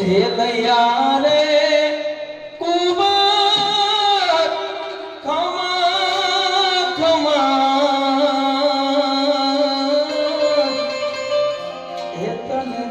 છેલૈયા રે કુંવર ખમા ખમા હે તને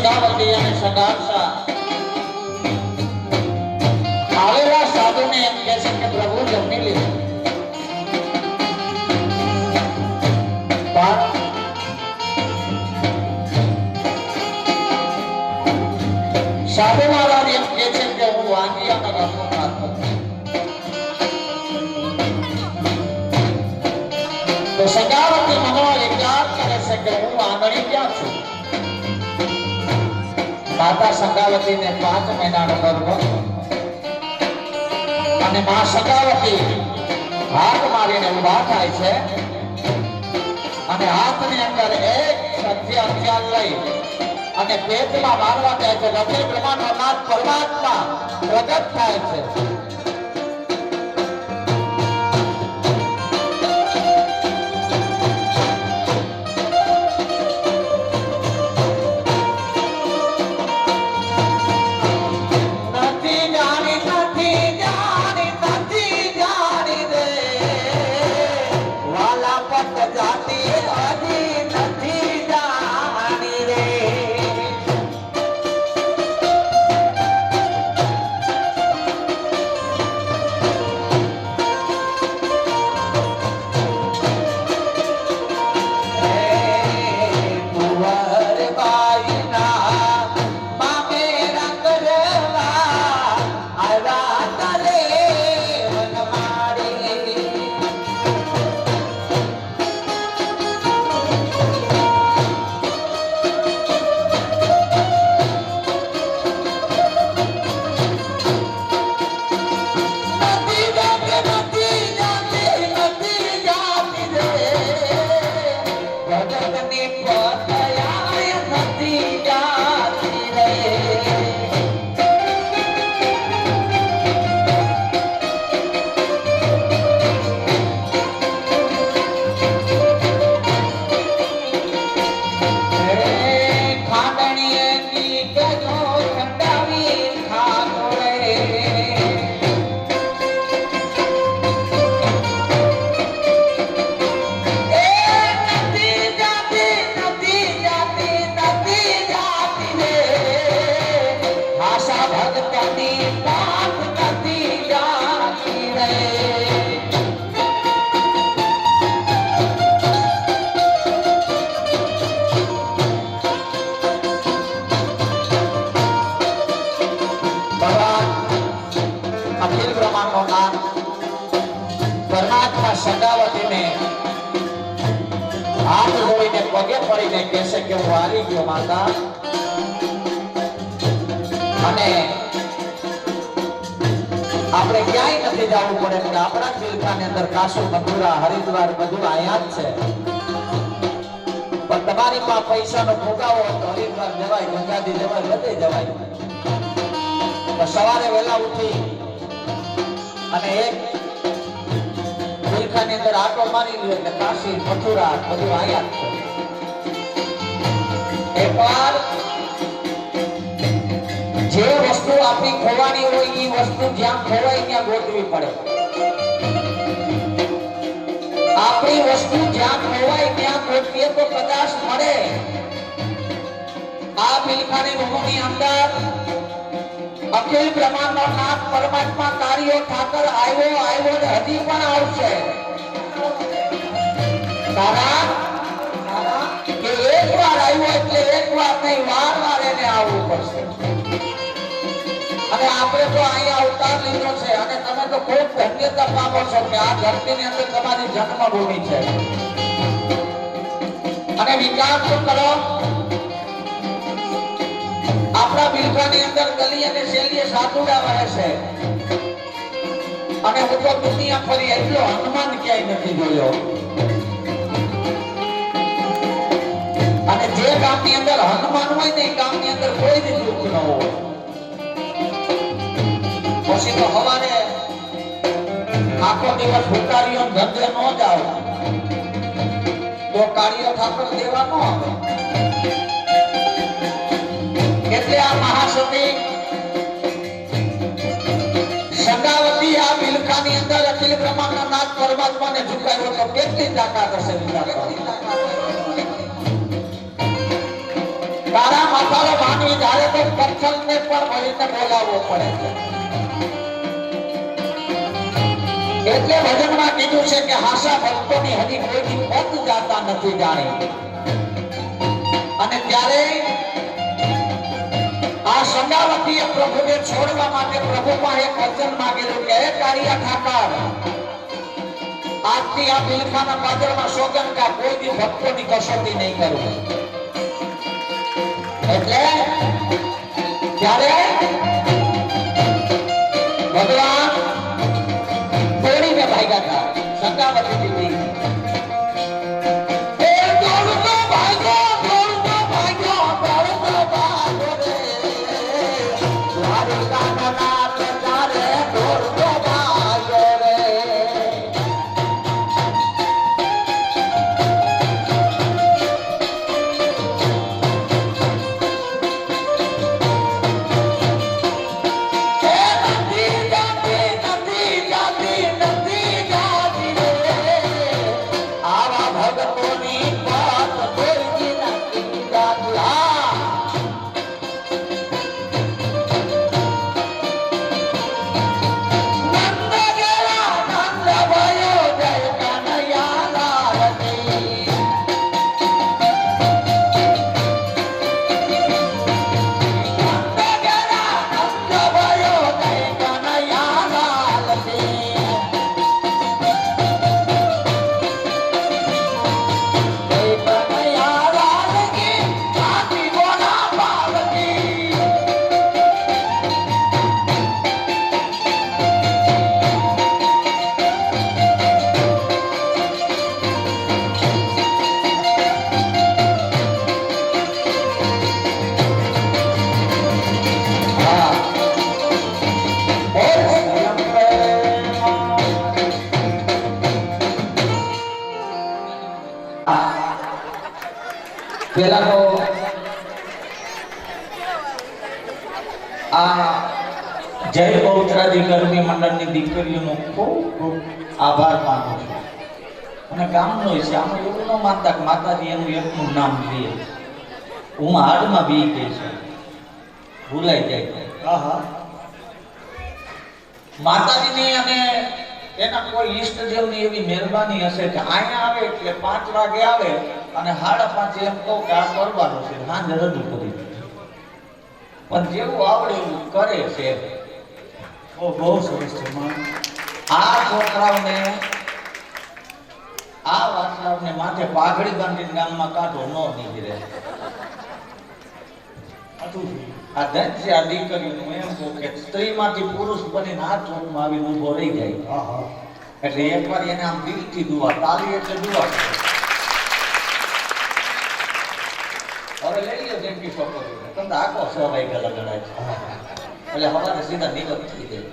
સગાવતી અને સગાસા આવેલા સાધુને એમ કહે છે કે પ્રભુ જમી લીધું. સાધુ મહારાજ એમ કહે છે કે હું વાંગિયાના રથનો નાથ છું. તો સગાવતી મનમાં વિચાર કરે છે કે હું આંગણી ક્યાં છું. માતા સગાવતીને 5 મહિનાનો ગર્ભ અને મા સગાવતી હાથ મારીને ઉભા થાય છે અને હાથની અંદર એક સત્ય હથિયાર લઈ અને પેટમાં મારવા જાય છે. અખિલ બ્રહ્માંડનો નાથ પરમાત્મા પ્રગટ થાય છે. પરમાત્મા સગાવતીને હાથ જોડીને પગે પડીને કહેશે કે હું હારી ગયો માતા અને આપણે ક્યાંય નથી જવું પડે કે આપણા જિલ્લાની અંદર કાશી મથુરા હરિદ્વાર બધું અહીંયા જ છે. પણ તમારી પાસે પૈસાનો ફુગાવો તો હરિદ્વાર જવાય, ગંગાજી જવાય, બધે જવાય. તો સવારે વહેલા ઉઠી અને એક ની અંદર આટો મારી લ્યો એટલે કાશી મથુરા બધું આયા છે. એકવાર જે વસ્તુ આપણી ખોવાની હોય એ વસ્તુ જ્યાં ખોવાય ત્યાં ગોતવી પડે. આપણી વસ્તુ જ્યાં ખોવાય ત્યાં ગોતીએ તો કદાચ મળે. આ બિલખાની ભૂમિની અંદર અખિલ બ્રહ્માંડનો નાથ પરમાત્મા કાર્યો ઠાકર આવ્યો ને હજી પણ આવશે. કારણ કે એકવાર આવ્યો એટલે એકવાર નહીં, વાર એને આવવું પડશે. અને આપણે તો અહીંયા અવતાર લીધો છે અને તમે તો ખૂબ ધન્યતા પામો છો કે આ ધરતીની અંદર તમારી જન્મભૂમિ છે. અને વિચાર તો કરો, આપણા બિલખાની અંદર ગલી અને શેલીએ સાધુડા વહે છે અને હું તો દુનિયા ફરી એટલો હનુમાન ક્યાંય નથી જોયો. અને જે ગામની અંદર હનુમાન હોય ને એ ગામની અંદર કોઈ જ દુઃખ ન હોય. પછી તો સવારે આખો દિવસ ભૂકારીઓ ધંધે ન જાવ તો કાર્ય ઠાકર દેવા ન આવે. એટલે આ મહાસતી સગાવતી આ બિલખાની અંદર અખિલ બ્રહ્માંડના નાથ પરમાત્માને ઝુકાવ્યો તો કેટલી તાકાત હશે. તારા માથાનો માનવી જ્યારે તો પથ્થરને પણ મળીને બોલાવવો પડે છે. એટલે ભજનમાં કીધું છે કે હાસા ભક્તોની હજી કોઈની પદ જાતા નથી જાણી. અને ત્યારે આ સંગાવતીએ પ્રભુને છોડવા માટે પ્રભુમાં એક વચન માંગેલું કે હે કાળિયા ઠાકર, આજથી આ બિલખાના પાદરમાં સોગન કા કોઈ બી ભક્તોની કસોટી નહીં કરું. એટલે ત્યારે ભગવાન દોડીને ભાગ્યા હતા સંગાવતી દીદી. પેલા તો આ જય બહુચરાજી ગરબી મંડળની દીકરીઓનો ખૂબ ખૂબ આભાર માનું છું. અને ગામનો છે આમાં એવું ન માનતા કે માતાજી એનું એકનું નામ લે. હું હાડમાં બી ગઈ છું, ભૂલાઈ જાય. માતાજીની અને એના કોઈ ઈષ્ટદેવની એવી મહેરબાની હશે કે અહીંયા આવે એટલે 5 વાગે આવે અને 5:30 એમ કહું કે આ કરવાનું છે, સાંજે રજૂ કરી દે. પણ જેવું આવડે એવું કરે છે. બહુ સરસ છે. આ છોકરાઓને આ વાસણાઓને માથે પાઘડી બાંધીને ગામમાં કાઢો ન નીકળે. આ ધન છે આ દીકરીનું. એમ કહું કે સ્ત્રીમાંથી પુરુષ બનીને આ ચોકમાં આવીને ઊભો રહી જાય. એટલે એકવાર એને આમ દિલથી દુઆ, તાલી એટલે દુઆ. હવે લઈ લો જેમ કે છોકરો તમને આખો સવાઈ ગયેલા ગણાય છે. એટલે હવારે સીધા નિગમ થઈ જાય.